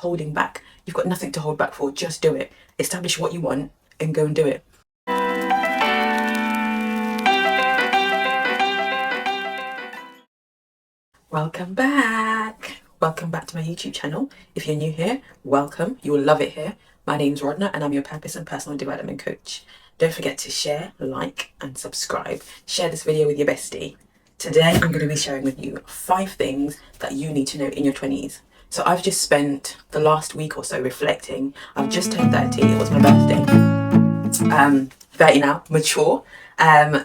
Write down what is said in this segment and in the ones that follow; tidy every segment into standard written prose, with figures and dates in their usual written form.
holding back. You've got nothing to hold back for. Just do it. Establish what you want and go and do it. Welcome back. Welcome back to my YouTube channel. If you're new here, welcome. You will love it here. My name's Rodna and I'm your purpose and personal development coach. Don't forget to share, like, and subscribe. Share this video with your bestie. Today, I'm going to be sharing with you 5 things that you need to know in your 20s. So I've just spent the last week or so reflecting. I've just turned 30. It was my birthday. 30 now, mature.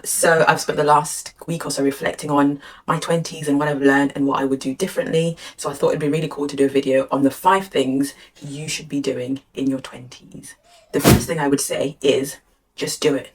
So I've spent the last week or so reflecting on my 20s and what I've learned and what I would do differently. So I thought it'd be really cool to do a video on the 5 things you should be doing in your 20s. The first thing I would say is just do it.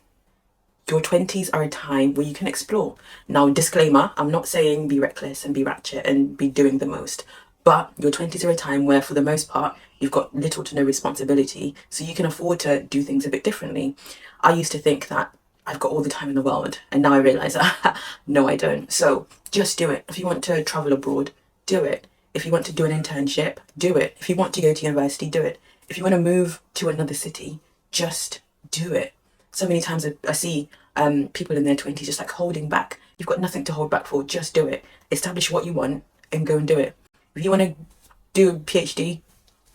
Your 20s are a time where you can explore. Now, disclaimer, I'm not saying be reckless and be ratchet and be doing the most, but your 20s are a time where, for the most part, you've got little to no responsibility, so you can afford to do things a bit differently. I used to think that I've got all the time in the world, and now I realise that no, I don't. So just do it. If you want to travel abroad, do it. If you want to do an internship, do it. If you want to go to university, do it. If you want to move to another city, just do it. So many times I see people in their 20s just like holding back. You've got nothing to hold back for. Just do it. Establish what you want and go and do it. If you want to do a PhD,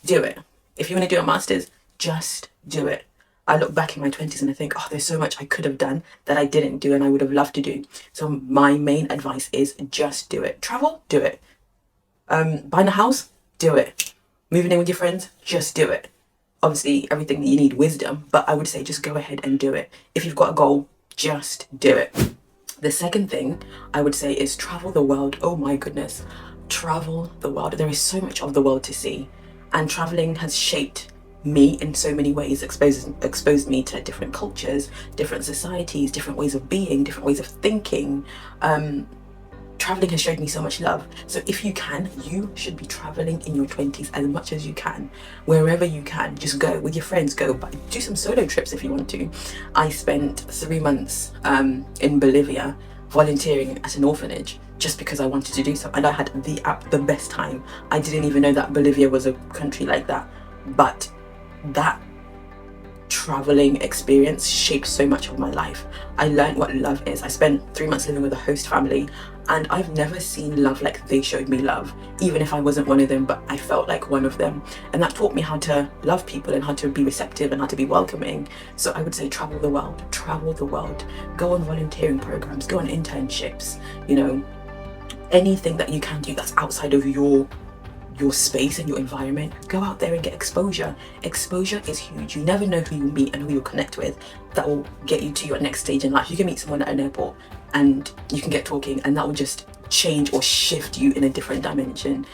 do it. If you want to do a master's, just do it. I look back in my 20s and I think, oh, there's so much I could have done that I didn't do and I would have loved to do. So my main advice is just do it. Travel, do it. Buying a house, do it. Moving in with your friends, just do it. Obviously, everything that you need wisdom, but I would say just go ahead and do it. If you've got a goal, just do it. The second thing I would say is travel the world. Oh my goodness. Travel the world. There is so much of the world to see, and traveling has shaped me in so many ways, exposed me to different cultures, different societies, different ways of being, different ways of thinking. Traveling has showed me so much love. So if you can, you should be traveling in your 20s as much as you can. Wherever you can, just go with your friends, go, but do some solo trips if you want to. I spent 3 months in Bolivia volunteering at an orphanage just because I wanted to do so, and I had the best time. I didn't even know that Bolivia was a country like that, but that traveling experience shaped so much of my life. I learned what love is. I spent 3 months living with a host family, and I've never seen love like they showed me love, even if I wasn't one of them, but I felt like one of them. And that taught me how to love people and how to be receptive and how to be welcoming. So I would say travel the world, go on volunteering programs, go on internships, you know, anything that you can do that's outside of your space and your environment. Go out there and get exposure. Exposure is huge. You never know who you meet and who you'll connect with that will get you to your next stage in life. You can meet someone at an airport and you can get talking, and that will just change or shift you in a different dimension.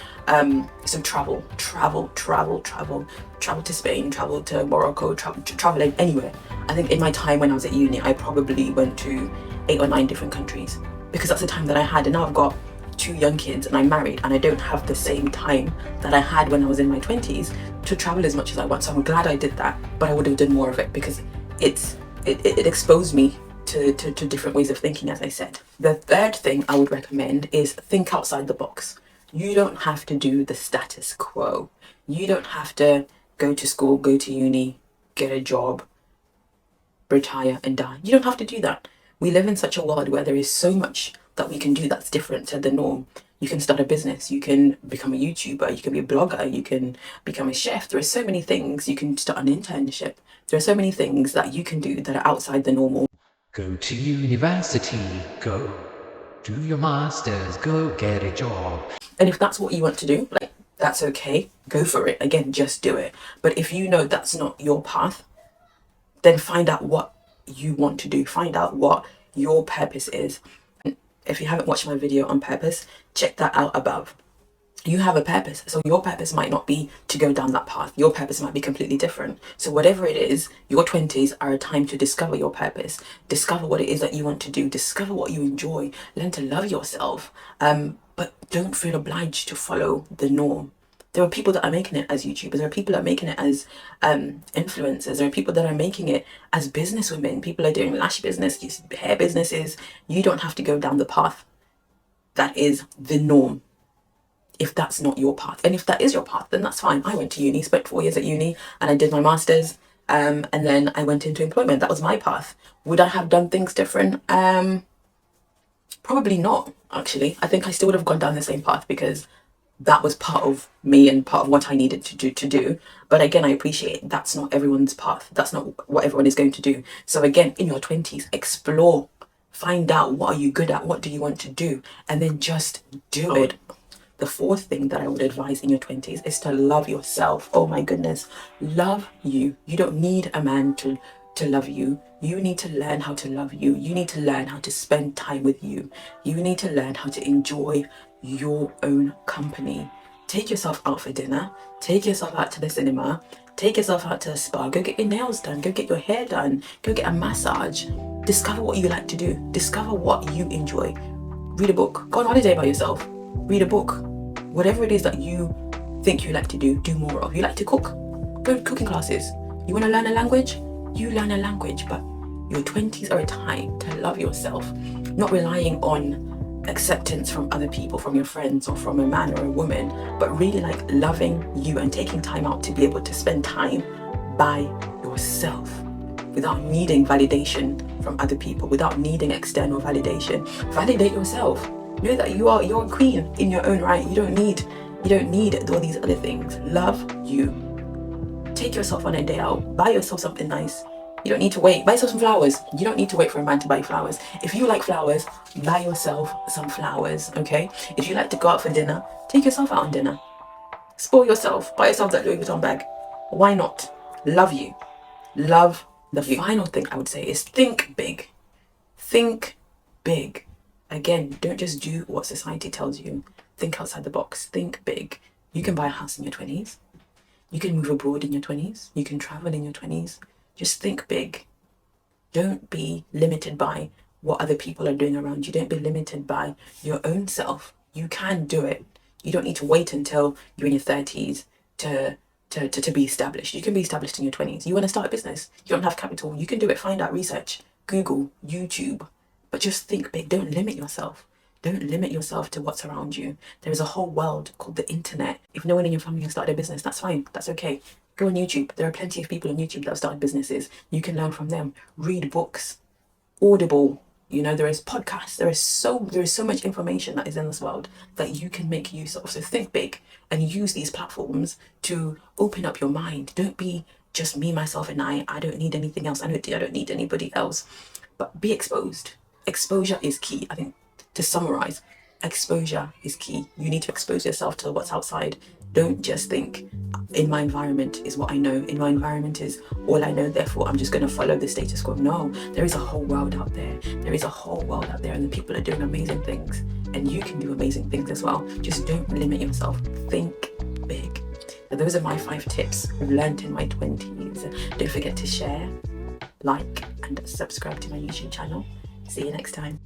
So travel to Spain, travel to Morocco, travel anywhere. I think in my time when I was at uni, I probably went to 8 or 9 different countries, because that's the time that I had. And now I've got 2 young kids and I'm married, and I don't have the same time that I had when I was in my 20s to travel as much as I want. So I'm glad I did that, but I would have done more of it because it exposed me to different ways of thinking, as I said. The third thing I would recommend is think outside the box. You don't have to do the status quo. You don't have to go to school, go to uni, get a job, retire and die. You don't have to do that. We live in such a world where there is so much that we can do that's different to the norm. You can start a business, you can become a YouTuber, you can be a blogger, you can become a chef. There are so many things. You can start an internship. There are so many things that you can do that are outside the normal. Go to university, go do your masters, go get a job. And if that's what you want to do, like, that's okay, go for it. Again, just do it. But if you know that's not your path, then find out what you want to do. Find out what your purpose is. If you haven't watched my video on purpose, check that out above. You have a purpose, so your purpose might not be to go down that path. Your purpose might be completely different. So whatever it is, your 20s are a time to discover your purpose, discover what it is that you want to do, discover what you enjoy, learn to love yourself, but don't feel obliged to follow the norm. There are people that are making it as YouTubers. There are people that are making it as influencers. There are people that are making it as business women. People are doing lash business, hair businesses. You don't have to go down the path that is the norm. if that's not your path. And if that is your path, then that's fine. I went to uni, spent 4 years at uni, and I did my master's, and then I went into employment. That was my path. Would I have done things different? Probably not, actually. I think I still would have gone down the same path because that was part of me and part of what I needed to do. But again, I appreciate that's not everyone's path. That's not what everyone is going to do. So again, in your 20s, explore, find out what are you good at, what do you want to do, and then just do it. The fourth thing that I would advise in your 20s is to love yourself. Oh my goodness, love you. You don't need a man to love you. You need to learn how to love you. You need to learn how to spend time with you. You need to learn how to enjoy your own company. Take yourself out for dinner. Take yourself out to the cinema. Take yourself out to a spa. Go get your nails done. Go get your hair done. Go get a massage. Discover what you like to do. Discover what you enjoy. Read a book. Go on holiday by yourself. Read a book. Whatever it is that you think you like to do more of. You like to cook? Go to cooking classes. You want to learn a language? You learn a language, but your 20s are a time to love yourself, not relying on acceptance from other people, from your friends or from a man or a woman, but really like loving you and taking time out to be able to spend time by yourself without needing validation from other people, without needing external validation. Validate yourself. Know that you're a queen in your own right. You don't need all these other things. Love you. Take yourself on a day out. Buy yourself something nice. You don't need to wait. Buy yourself some flowers. You don't need to wait for a man to buy flowers. If you like flowers, buy yourself some flowers, okay? If you like to go out for dinner, take yourself out on dinner. Spoil yourself. Buy yourself that Louis Vuitton bag. Why not? Love you. Love the final thing I would say is think big. Think big. Again, don't just do what society tells you. Think outside the box. Think big. You can buy a house in your 20s. You can move abroad in your 20s. You can travel in your 20s. Just think big. Don't be limited by what other people are doing around you. Don't be limited by your own self. You can do it. You don't need to wait until you're in your 30s to be established. You can be established in your 20s. You want to start a business. You don't have capital. You can do it. Find out, research, Google, YouTube. But just think big. Don't limit yourself. Don't limit yourself to what's around you. There is a whole world called the internet. If no one in your family has started a business, that's fine. That's okay. Go on YouTube. There are plenty of people on YouTube that have started businesses. You can learn from them. Read books. Audible. There is podcasts. There is so much information that is in this world that you can make use of. So think big and use these platforms to open up your mind. Don't be just me, myself, and I. I don't need anything else. I don't need anybody else. But be exposed. Exposure is key. I think to summarize, exposure is key. You need to expose yourself to what's outside. Don't just think, in my environment is what I know. In my environment is all I know, therefore I'm just going to follow the status quo. No, there is a whole world out there. There is a whole world out there and the people are doing amazing things. And you can do amazing things as well. Just don't limit yourself. Think big. So those are my 5 tips I've learned in my 20s. Don't forget to share, like, and subscribe to my YouTube channel. See you next time.